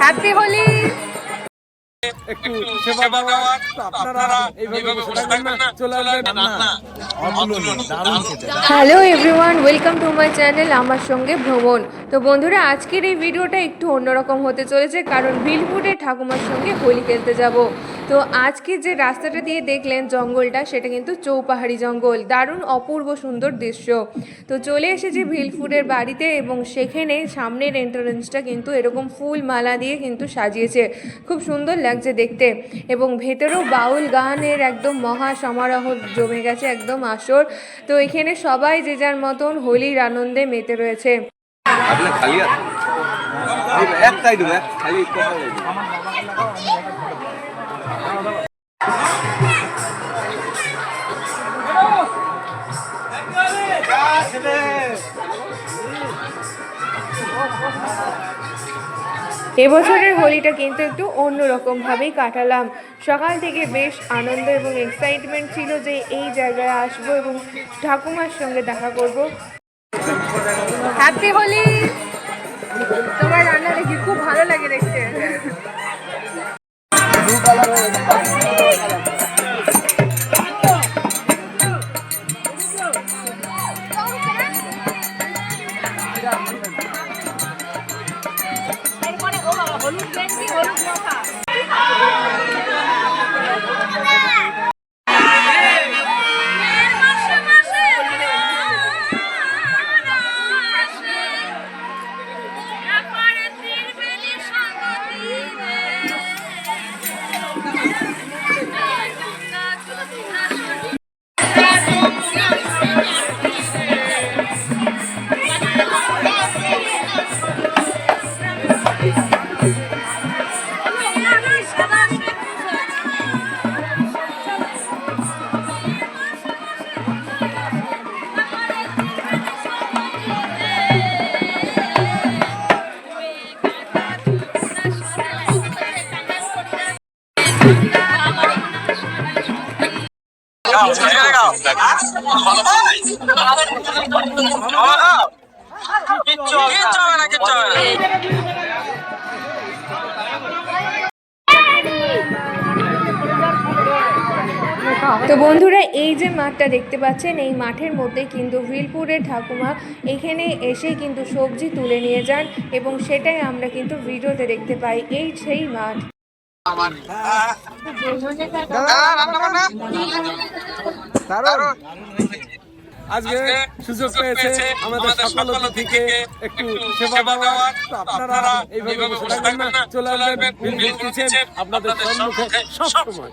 Happy Holi. একটু সেবা দেওয়ার আপনারা এইভাবে বসে থাকবেন না, চলে আসবেন না। Hello everyone, welcome to my channel আমার সঙ্গে ভ্রমণ। তো বন্ধুরা, আজকের এই ভিডিওটা একটু অন্যরকম হতে চলেছে, কারণ ভিলপুরে ঠাকুমার সঙ্গে হোলি খেলতে যাব। তো আজকে যে রাস্তাটা দিয়ে দেখলেন জঙ্গলটা, সেটা কিন্তু চৌপাহাড়ি জঙ্গল, দারুণ অপূর্ব সুন্দর দৃশ্য। তো চলে এসেছি ভিলপুরের বাড়িতে, এবং সেখানে সামনের এন্ট্রান্সটা কিন্তু এরকম ফুল মালা দিয়ে কিন্তু সাজিয়েছে, খুব সুন্দর লাগছে দেখতে। এবং ভেতরেও বাউল গানের একদম মহা সমারোহ জমে গেছে, একদম আসর। তো এখানে সবাই যে যার মতন হোলির আনন্দে মেতে রয়েছে। এবছরের হোলিটা কিন্তু একটু অন্যরকমভাবেই কাটালাম। সকাল থেকে বেশ আনন্দ এবং এক্সাইটমেন্ট ছিল যে এই জায়গায় আসবো এবং ঠাকুমার সঙ্গে দেখা করব। হ্যাপি হোলি। তোমার রান্না দেখি খুব ভালো লাগে দেখতে। তো বন্ধুরা, এই যে মাঠটা দেখতে পাচ্ছেন, এই মাঠের মধ্যে কিন্তু ভিলপুরের ঠাকুমা এখানে এসে কিন্তু সবজি তুলে নিয়ে যান, এবং সেটাই আমরা কিন্তু ভিডিওতে দেখতে পাই। এই সেই মাঠ। আজকে সুযোগ পেয়েছে আমাদের সকল থেকে একটু সেবা দেওয়ার, আপনারা এইভাবে বসে থাকবেন না, চলে আসবেন ভিলপুর কিচেন আপনাদের সম্মুখে সবসময়।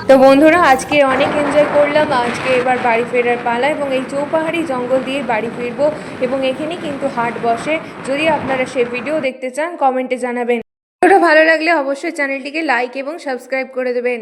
তো বন্ধুরা, আজকে অনেক এনজয় করলাম। আজকে এবার বাড়ি ফেরার পালা, এবং এই চৌপাহাড়ি জঙ্গল দিয়ে বাড়ি ফিরবো, এবং এখানে কিন্তু হাট বসে। যদি আপনারা সে ভিডিও দেখতে চান, কমেন্টে জানাবেন। ভিডিওটা ভালো লাগলে অবশ্যই চ্যানেলটিকে লাইক এবং সাবস্ক্রাইব করে দেবেন।